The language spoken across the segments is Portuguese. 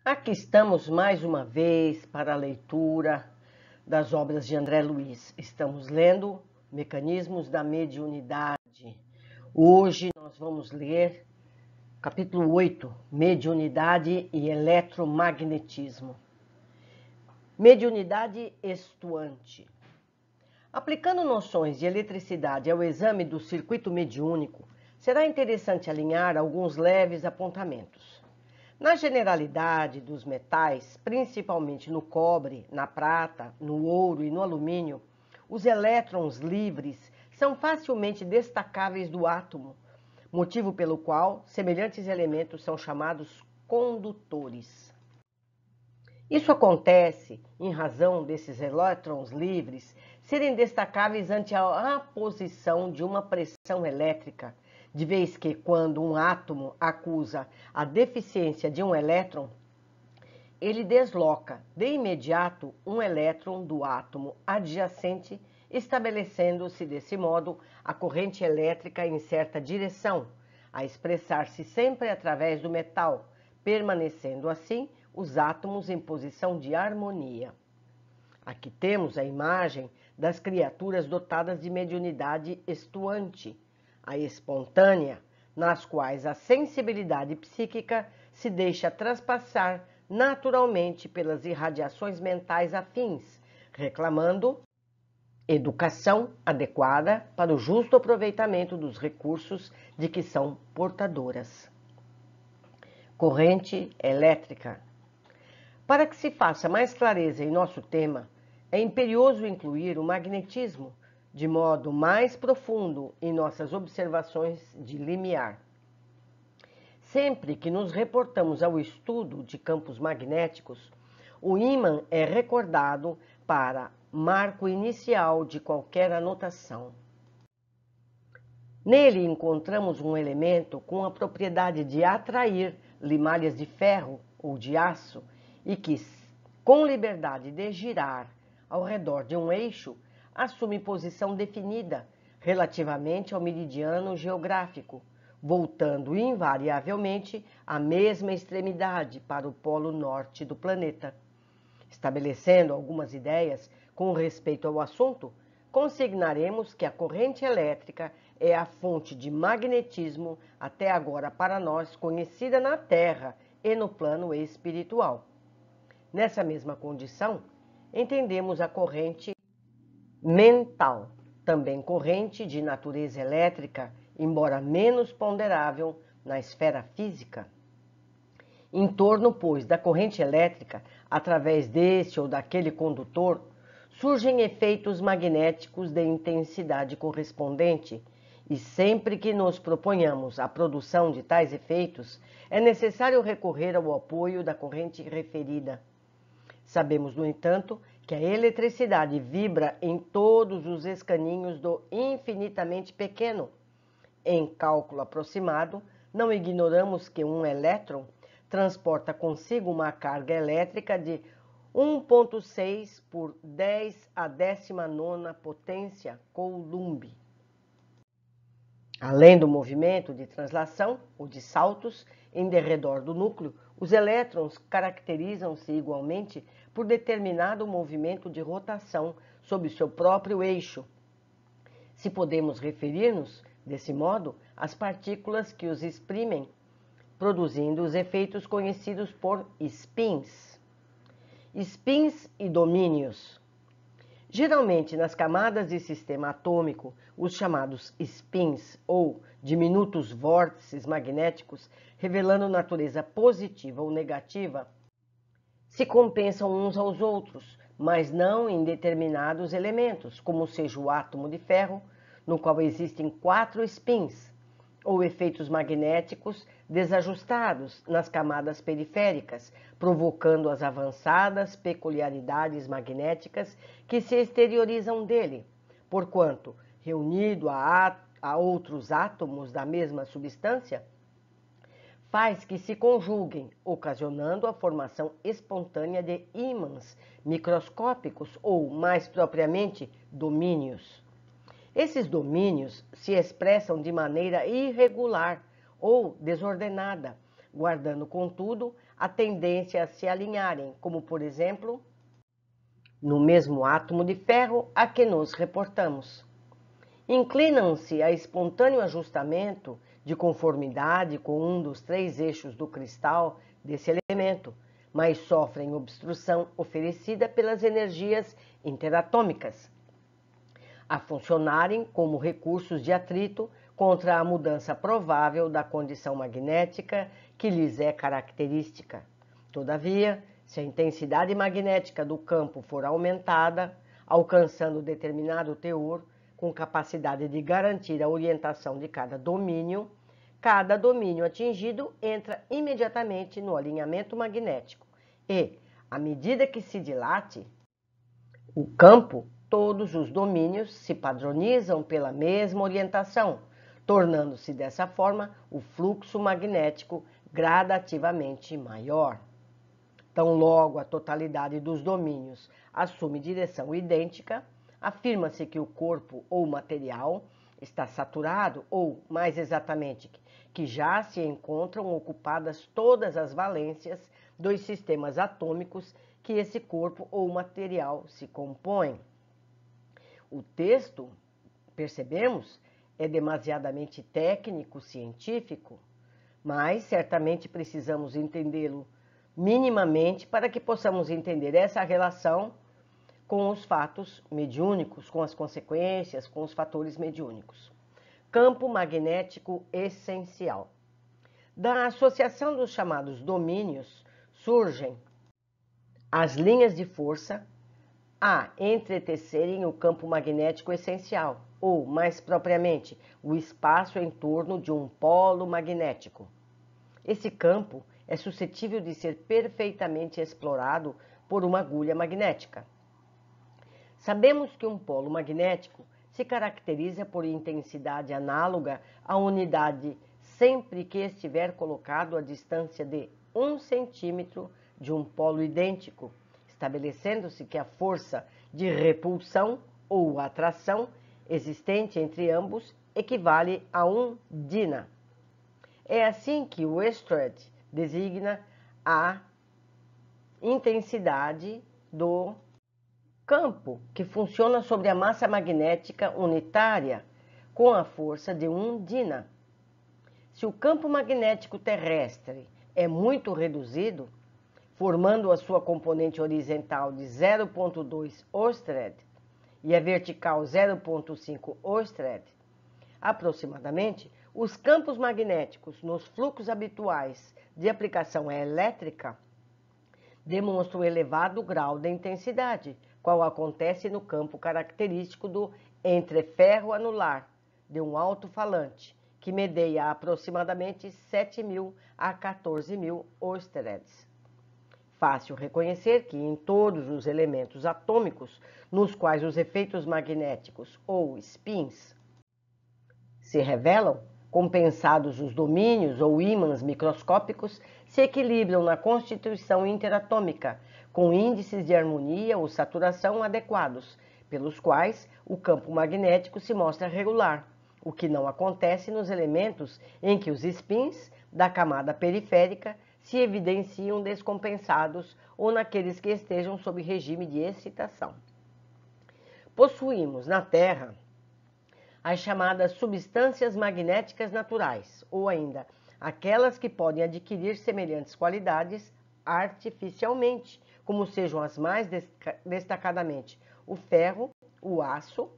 Aqui estamos mais uma vez para a leitura das obras de André Luiz. Estamos lendo Mecanismos da Mediunidade. Hoje nós vamos ler capítulo 8, Mediunidade e Eletromagnetismo. Mediunidade extuante. Aplicando noções de eletricidade ao exame do circuito mediúnico, será interessante alinhar alguns leves apontamentos. Na generalidade dos metais, principalmente no cobre, na prata, no ouro e no alumínio, os elétrons livres são facilmente destacáveis do átomo, motivo pelo qual semelhantes elementos são chamados condutores. Isso acontece em razão desses elétrons livres serem destacáveis ante a aposição de uma pressão elétrica, de vez que, quando um átomo acusa a deficiência de um elétron, ele desloca de imediato um elétron do átomo adjacente, estabelecendo-se desse modo a corrente elétrica em certa direção, a expressar-se sempre através do metal, permanecendo assim os átomos em posição de harmonia. Aqui temos a imagem das criaturas dotadas de mediunidade extuante, a espontânea, nas quais a sensibilidade psíquica se deixa traspassar naturalmente pelas irradiações mentais afins, reclamando educação adequada para o justo aproveitamento dos recursos de que são portadoras. Corrente elétrica. Para que se faça mais clareza em nosso tema, é imperioso incluir o magnetismo de modo mais profundo em nossas observações de limiar. Sempre que nos reportamos ao estudo de campos magnéticos, o ímã é recordado para marco inicial de qualquer anotação. Nele encontramos um elemento com a propriedade de atrair limalhas de ferro ou de aço e que, com liberdade de girar ao redor de um eixo, assume posição definida relativamente ao meridiano geográfico, voltando invariavelmente à mesma extremidade para o polo norte do planeta. Estabelecendo algumas ideias com respeito ao assunto, consignaremos que a corrente elétrica é a fonte de magnetismo até agora para nós conhecida na Terra e no plano espiritual. Nessa mesma condição, entendemos a corrente mental, também corrente de natureza elétrica, embora menos ponderável na esfera física. Em torno, pois, da corrente elétrica, através deste ou daquele condutor, surgem efeitos magnéticos de intensidade correspondente, e sempre que nos proponhamos a produção de tais efeitos, é necessário recorrer ao apoio da corrente referida. Sabemos, no entanto, que a eletricidade vibra em todos os escaninhos do infinitamente pequeno. Em cálculo aproximado, não ignoramos que um elétron transporta consigo uma carga elétrica de 1,6 por 10 à 19ª potência coulomb. Além do movimento de translação ou de saltos em derredor do núcleo, os elétrons caracterizam-se igualmente por determinado movimento de rotação sobre seu próprio eixo. Se podemos referir-nos, desse modo, às partículas que os exprimem, produzindo os efeitos conhecidos por spins. Spins e domínios. Geralmente, nas camadas de sistema atômico, os chamados spins, ou diminutos vórtices magnéticos, revelando natureza positiva ou negativa, se compensam uns aos outros, mas não em determinados elementos, como seja o átomo de ferro, no qual existem 4 spins, ou efeitos magnéticos desajustados nas camadas periféricas, provocando as avançadas peculiaridades magnéticas que se exteriorizam dele, porquanto, reunido a outros átomos da mesma substância, faz que se conjuguem, ocasionando a formação espontânea de ímãs microscópicos ou, mais propriamente, domínios. Esses domínios se expressam de maneira irregular ou desordenada, guardando, contudo, a tendência a se alinharem, como por exemplo, no mesmo átomo de ferro a que nos reportamos. Inclinam-se a espontâneo ajustamento de conformidade com um dos 3 eixos do cristal desse elemento, mas sofrem obstrução oferecida pelas energias interatômicas, a funcionarem como recursos de atrito contra a mudança provável da condição magnética que lhes é característica. Todavia, se a intensidade magnética do campo for aumentada, alcançando determinado teor, com capacidade de garantir a orientação de cada domínio atingido entra imediatamente no alinhamento magnético e, à medida que se dilate o campo, todos os domínios se padronizam pela mesma orientação, tornando-se dessa forma o fluxo magnético gradativamente maior. Tão logo a totalidade dos domínios assume direção idêntica, afirma-se que o corpo ou material está saturado ou, mais exatamente, que já se encontram ocupadas todas as valências dos sistemas atômicos que esse corpo ou material se compõe. O texto, percebemos, é demasiadamente técnico, científico, mas certamente precisamos entendê-lo minimamente para que possamos entender essa relação com os fatos mediúnicos, com as consequências, com os fatores mediúnicos. Campo magnético essencial. Da associação dos chamados domínios surgem as linhas de força a entretecerem o campo magnético essencial, ou, mais propriamente, o espaço em torno de um polo magnético. Esse campo é suscetível de ser perfeitamente explorado por uma agulha magnética. Sabemos que um polo magnético se caracteriza por intensidade análoga à unidade sempre que estiver colocado a distância de 1 centímetro de um polo idêntico, estabelecendo-se que a força de repulsão ou atração existente entre ambos equivale a 1 dina. É assim que o Oersted designa a intensidade do campo que funciona sobre a massa magnética unitária com a força de 1 dina. Se o campo magnético terrestre é muito reduzido, formando a sua componente horizontal de 0,2 Oersted e a vertical 0,5 Oersted, aproximadamente, os campos magnéticos nos fluxos habituais de aplicação elétrica demonstram elevado grau de intensidade, qual acontece no campo característico do entreferro anular de um alto-falante, que medeia aproximadamente 7.000 a 14.000 Oersteds. Fácil reconhecer que em todos os elementos atômicos, nos quais os efeitos magnéticos ou spins se revelam, compensados os domínios ou ímãs microscópicos, se equilibram na constituição interatômica, com índices de harmonia ou saturação adequados, pelos quais o campo magnético se mostra regular, o que não acontece nos elementos em que os spins da camada periférica se evidenciam descompensados ou naqueles que estejam sob regime de excitação. Possuímos na Terra as chamadas substâncias magnéticas naturais, ou ainda aquelas que podem adquirir semelhantes qualidades artificialmente, como sejam as mais destacadamente o ferro, o aço,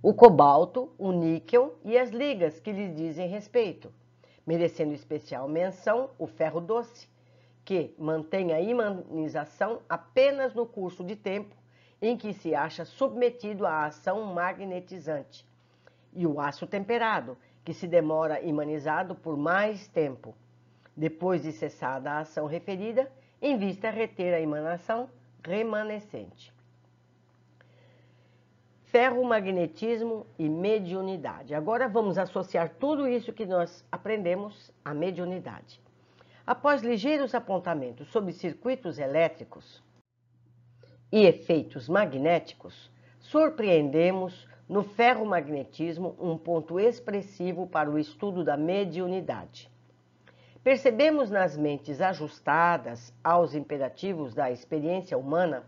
o cobalto, o níquel e as ligas que lhes dizem respeito, merecendo especial menção o ferro doce, que mantém a imanização apenas no curso de tempo em que se acha submetido à ação magnetizante, e o aço temperado, que se demora imanizado por mais tempo, depois de cessada a ação referida, em vista a reter a emanação remanescente. Ferromagnetismo e mediunidade. Agora vamos associar tudo isso que nós aprendemos à mediunidade. Após ligeiros apontamentos sobre circuitos elétricos e efeitos magnéticos, surpreendemos no ferromagnetismo um ponto expressivo para o estudo da mediunidade. Percebemos nas mentes ajustadas aos imperativos da experiência humana,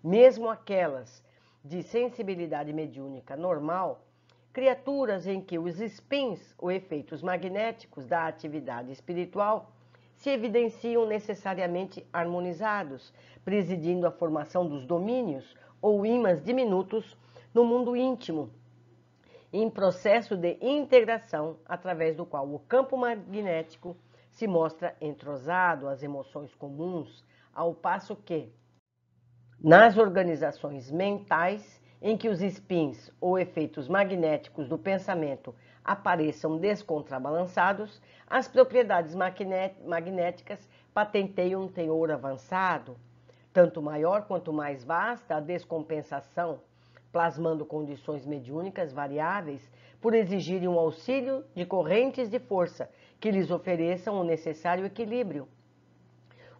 mesmo aquelas de sensibilidade mediúnica normal, criaturas em que os spins ou efeitos magnéticos da atividade espiritual se evidenciam necessariamente harmonizados, presidindo a formação dos domínios ou ímãs diminutos no mundo íntimo, em processo de integração através do qual o campo magnético se mostra entrosado às emoções comuns, ao passo que, nas organizações mentais, em que os spins ou efeitos magnéticos do pensamento apareçam descontrabalançados, as propriedades magnéticas patenteiam um teor avançado, tanto maior quanto mais vasta a descompensação, plasmando condições mediúnicas variáveis por exigirem um auxílio de correntes de força que lhes ofereçam o necessário equilíbrio.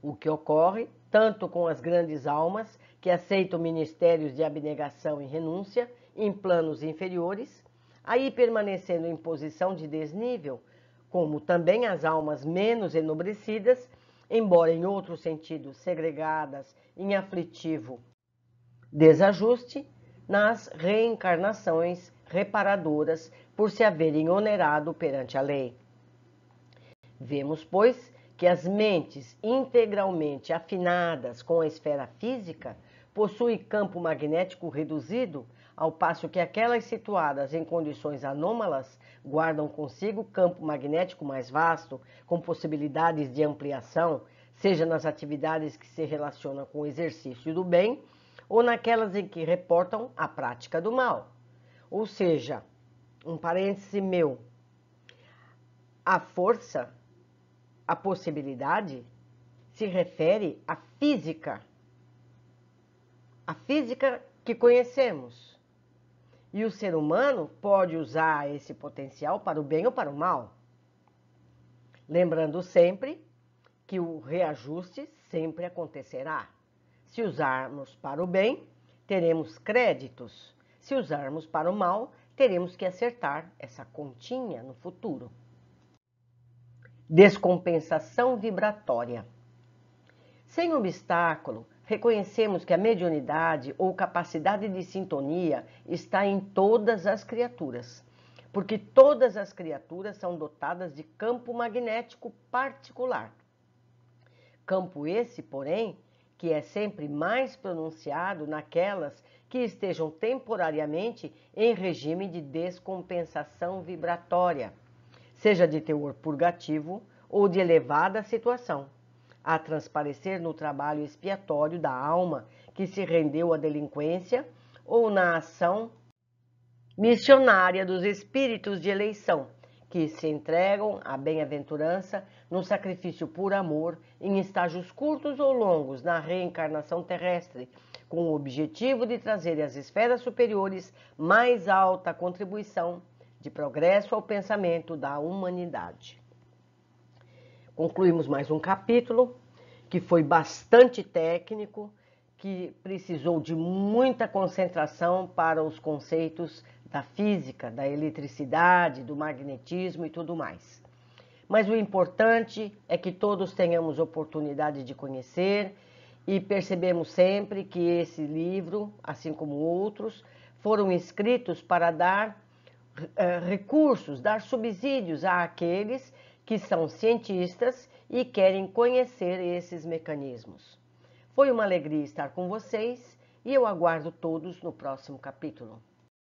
O que ocorre tanto com as grandes almas que aceitam ministérios de abnegação e renúncia em planos inferiores, aí permanecendo em posição de desnível, como também as almas menos enobrecidas, embora em outro sentido segregadas em aflitivo desajuste, nas reencarnações reparadoras por se haverem onerado perante a lei. Vemos, pois, que as mentes integralmente afinadas com a esfera física possuem campo magnético reduzido, ao passo que aquelas situadas em condições anômalas guardam consigo campo magnético mais vasto, com possibilidades de ampliação, seja nas atividades que se relacionam com o exercício do bem, ou naquelas em que reportam a prática do mal. Ou seja, um parêntese meu, a força, a possibilidade, se refere à física. A física que conhecemos. E o ser humano pode usar esse potencial para o bem ou para o mal. Lembrando sempre que o reajuste sempre acontecerá. Se usarmos para o bem, teremos créditos. Se usarmos para o mal, teremos que acertar essa continha no futuro. Descompensação vibratória. Sem obstáculo, reconhecemos que a mediunidade ou capacidade de sintonia está em todas as criaturas, porque todas as criaturas são dotadas de campo magnético particular. Campo esse, porém, que é sempre mais pronunciado naquelas que estejam temporariamente em regime de descompensação vibratória, seja de teor purgativo ou de elevada situação, a transparecer no trabalho expiatório da alma que se rendeu à delinquência ou na ação missionária dos espíritos de eleição, que se entregam à bem-aventurança no sacrifício por amor em estágios curtos ou longos na reencarnação terrestre, com o objetivo de trazer às esferas superiores mais alta contribuição de progresso ao pensamento da humanidade. Concluímos mais um capítulo que foi bastante técnico, que precisou de muita concentração para os conceitos da física, da eletricidade, do magnetismo e tudo mais. Mas o importante é que todos tenhamos oportunidade de conhecer e percebemos sempre que esse livro, assim como outros, foram escritos para dar recursos, dar subsídios àqueles que são cientistas e querem conhecer esses mecanismos. Foi uma alegria estar com vocês e eu aguardo todos no próximo capítulo.